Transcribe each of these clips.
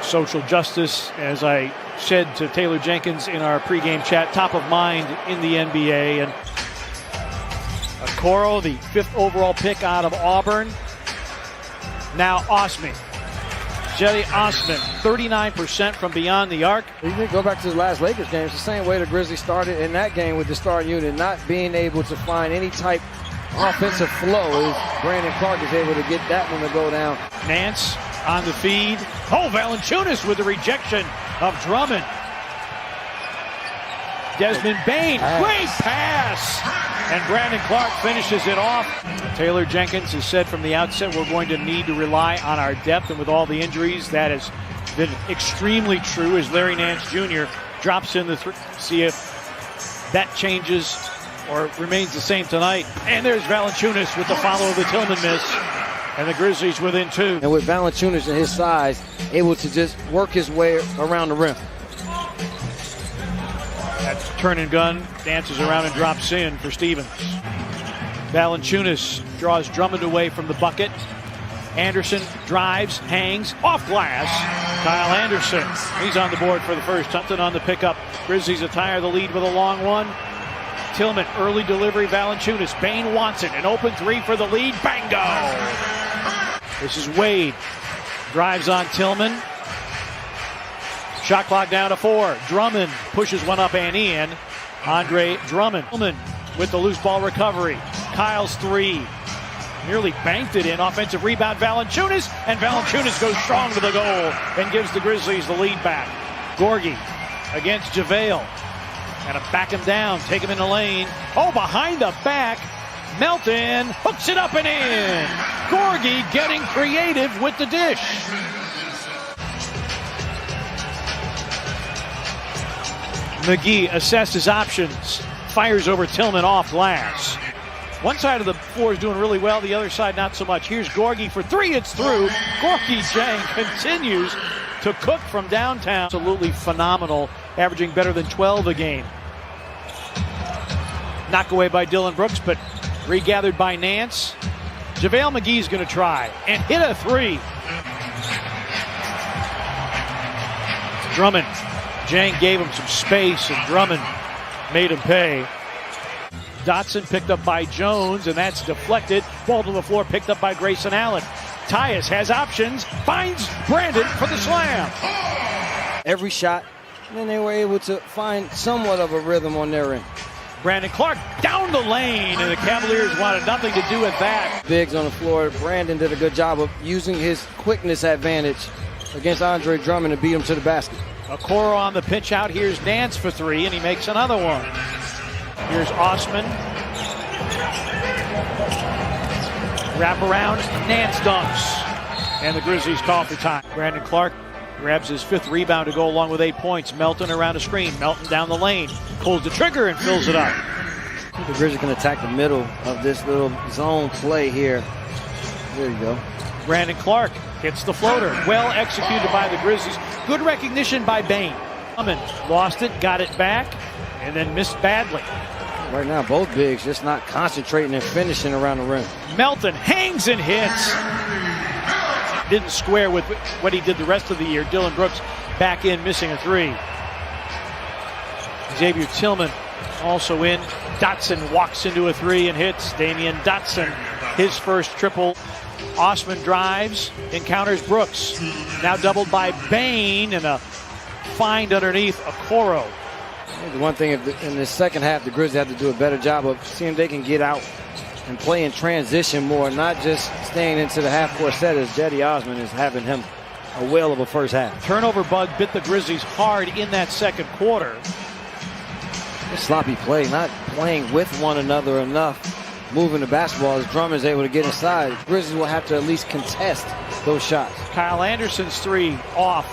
Social justice, as I said to Taylor Jenkins in our pregame chat, top of mind in the NBA. And Okoro, the 5th overall pick out of Auburn. Now Osman. Cedi Osman, 39% from beyond the arc. You can go back to the last Lakers game. It's the same way the Grizzlies started in that game with the starting unit, not being able to find any type of offensive flow. Brandon Clark is able to get that one to go down. Nance on the feed. Oh, Valanciunas with the rejection of Drummond. Desmond Bane, great pass! And Brandon Clark finishes it off. Taylor Jenkins has said from the outset we're going to need to rely on our depth, and with all the injuries, that has been extremely true as Larry Nance Jr. drops in the three. See if that changes or remains the same tonight. And there's Valanciunas with the follow of the Tillman miss. And the Grizzlies within 2. And with Valanciunas and his size, able to just work his way around the rim. That's turn and gun, dances around and drops in for Stevens. Valanciunas draws Drummond away from the bucket. Anderson drives, hangs, off glass. Kyle Anderson, he's on the board for the first time. On the pickup, Grizzlies attire the lead with a long one. Tillman, early delivery, Valanciunas. Bane wants it, an open 3 for the lead, bango! This is Wade, drives on Tillman. Shot clock down to 4. Drummond pushes one up and in. Andre Drummond. Tillman with the loose ball recovery. Kyle's 3. Nearly banked it in. Offensive rebound, Valanciunas. And Valanciunas goes strong to the goal and gives the Grizzlies the lead back. Gorgie against JaVale. Gotta back him down, take him in the lane. Oh, behind the back. Melton hooks it up and in. Gorgie getting creative with the dish. McGee assesses options, fires over Tillman off glass. One side of the floor is doing really well, the other side not so much. Here's Gorgie for 3, it's through. Gorgie Jang continues to cook from downtown. Absolutely phenomenal, averaging better than 12 a game. Knock away by Dillon Brooks, but regathered by Nance. JaVale McGee's going to try and hit a 3. Drummond. Jang gave him some space, and Drummond made him pay. Dotson picked up by Jones, and that's deflected. Ball to the floor, picked up by Grayson Allen. Tyus has options, finds Brandon for the slam. Every shot, and then they were able to find somewhat of a rhythm on their end. Brandon Clark down the lane, and the Cavaliers wanted nothing to do with that. Bigs on the floor. Brandon did a good job of using his quickness advantage against Andre Drummond to beat him to the basket. Okoro on the pitch out. Here's Nance for 3, and he makes another one. Here's Osman. Wrap around, Nance dunks. And the Grizzlies call for time. Brandon Clark grabs his 5th rebound to go along with 8 points. Melton around a screen. Melton down the lane. Pulls the trigger and fills it up. The Grizzlies can attack the middle of this little zone play here. There you go. Brandon Clark hits the floater. Well executed by the Grizzlies. Good recognition by Bane. Lost it, got it back, and then missed badly. Right now, both bigs just not concentrating and finishing around the rim. Melton hangs and hits. Didn't square with what he did the rest of the year. Dillon Brooks back in, missing a 3. Xavier Tillman also in. Dotson walks into a 3 and hits. Damian Dotson, his first triple. Osman drives, encounters Brooks. Now doubled by Bane, and a find underneath Okoro. The one thing in the second half, the Grizzlies have to do a better job of seeing if they can get out and play in transition more, not just staying into the half-court set as Cedi Osman is having him a whale of a first half. Turnover bug bit the Grizzlies hard in that second quarter. Sloppy play, not playing with one another enough. Moving the basketball as Drummond's able to get inside. Grizzlies will have to at least contest those shots. Kyle Anderson's 3 off.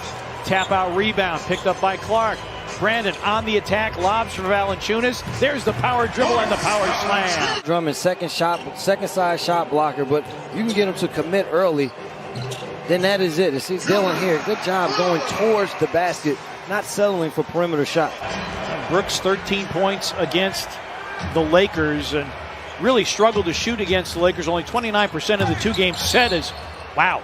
Tap out rebound picked up by Clark. Brandon on the attack, lobs for Valanciunas. There's the power dribble and the power slam. Drummond's second side shot blocker, but you can get him to commit early, then that is it. See Dillon here, good job going towards the basket, not settling for perimeter shot. Brooks 13 points against the Lakers, and really struggled to shoot against the Lakers. Only 29% of the 2-game set is, wow.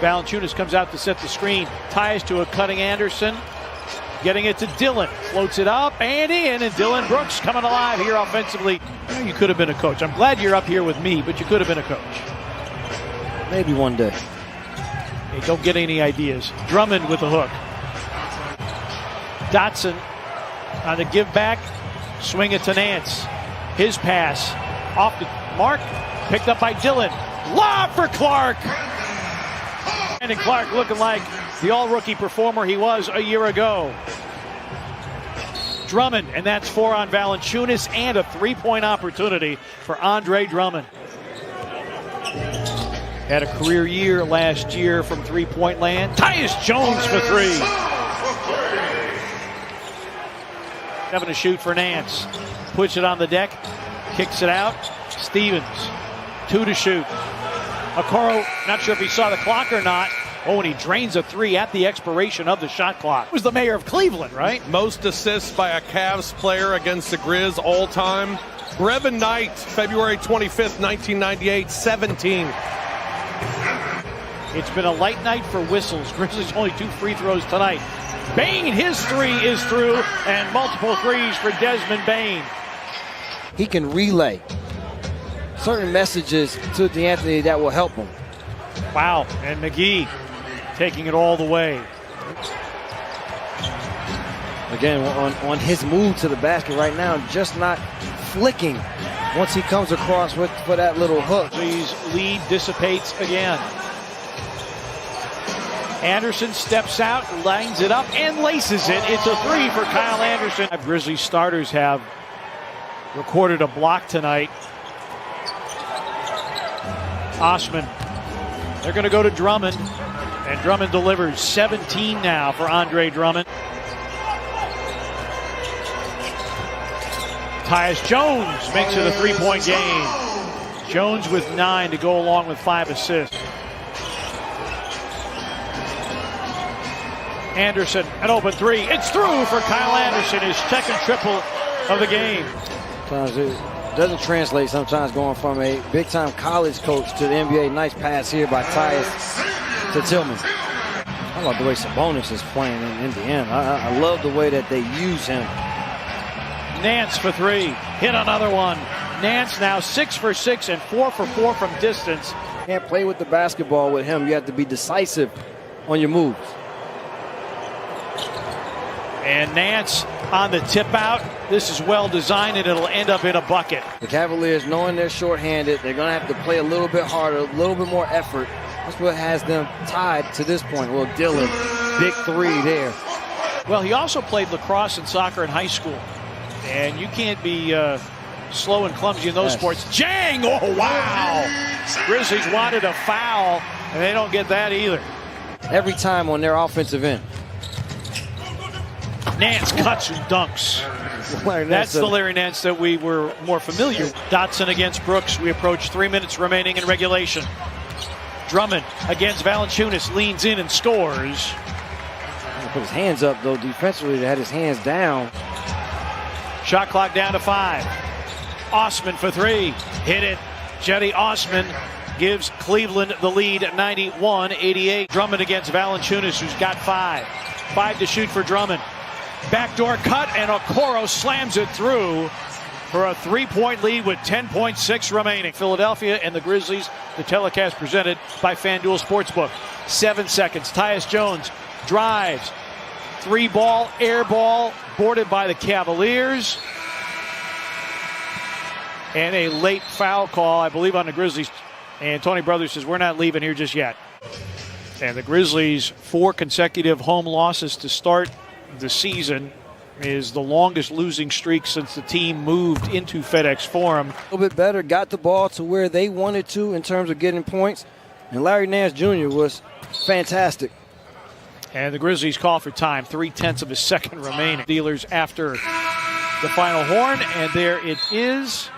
Valanciunas comes out to set the screen. Ties to a cutting Anderson. Getting it to Dillon. Floats it up and in. And Dillon Brooks coming alive here offensively. You know, you could have been a coach. I'm glad you're up here with me, but you could have been a coach. Maybe one day. Hey, don't get any ideas. Drummond with the hook. Dotson on the give back. Swing it to Nance. His pass off the mark. Picked up by Dillon. Lob for Clark. And Clark looking like the all-rookie performer he was a year ago. Drummond, and that's 4 on Valanciunas, and a three-point opportunity for Andre Drummond. Had a career year last year from three-point land. Tyus Jones for 3. 7 to shoot for Nance. Puts it on the deck. Kicks it out. Stevens. 2 to shoot. Okoro, not sure if he saw the clock or not. Oh, and he drains a 3 at the expiration of the shot clock. He was the mayor of Cleveland, right? Most assists by a Cavs player against the Grizz all time. Brevin Knight, February 25th, 1998, 17. It's been a light night for whistles. Grizzlies only 2 free throws tonight. Bane, his 3 is through, and multiple threes for Desmond Bane. He can relay certain messages to D'Anthony that will help him. Wow, and McGee taking it all the way. Again, on his move to the basket right now, just not flicking once he comes across for that little hook. His lead dissipates again. Anderson steps out, lines it up, and laces it. It's a 3 for Kyle Anderson. Grizzlies starters have recorded a block tonight. Osman. They're going to go to Drummond, and Drummond delivers 17 now for Andre Drummond. Tyus Jones makes it a three-point game. Jones with 9 to go along with 5 assists. Anderson, an open 3. It's through for Kyle Anderson, his second triple of the game. Sometimes it doesn't translate sometimes going from a big-time college coach to the NBA. Nice pass here by Tyus to Tillman. I love the way Sabonis is playing in Indiana. I love the way that they use him. Nance for 3. Hit another one. Nance now 6 for 6 and 4 for 4 from distance. Can't play with the basketball with him. You have to be decisive on your moves. And Nance on the tip out. This is well designed, and it'll end up in a bucket. The Cavaliers, knowing they're shorthanded, they're going to have to play a little bit harder, a little bit more effort. That's what has them tied to this point. Well, Dillon, big 3 there. Well, he also played lacrosse and soccer in high school. And you can't be slow and clumsy in those sports. Jang! Oh, wow! Grizzlies wanted a foul, and they don't get that either. Every time on their offensive end. Nance cuts and dunks. That's the Larry Nance that we were more familiar with. Dotson against Brooks. We approach 3 minutes remaining in regulation. Drummond against Valanciunas, leans in and scores. Put his hands up, though. Defensively, they had his hands down. Shot clock down to 5. Osman for 3. Hit it. Jetty Osman gives Cleveland the lead, 91-88. Drummond against Valanciunas, who's got 5. 5 to shoot for Drummond. Backdoor cut, and Okoro slams it through for a 3-point lead with 10.6 remaining. Philadelphia and the Grizzlies, the telecast presented by FanDuel Sportsbook. 7 seconds. Tyus Jones drives. 3-ball, air ball, boarded by the Cavaliers. And a late foul call, I believe, on the Grizzlies. And Tony Brothers says, we're not leaving here just yet. And the Grizzlies, 4 consecutive home losses to start the season, is the longest losing streak since the team moved into FedEx Forum. A little bit better, got the ball to where they wanted to in terms of getting points. And Larry Nance Jr. was fantastic. And the Grizzlies call for time, 3/10 of a second remaining. Dealers after the final horn, and there it is.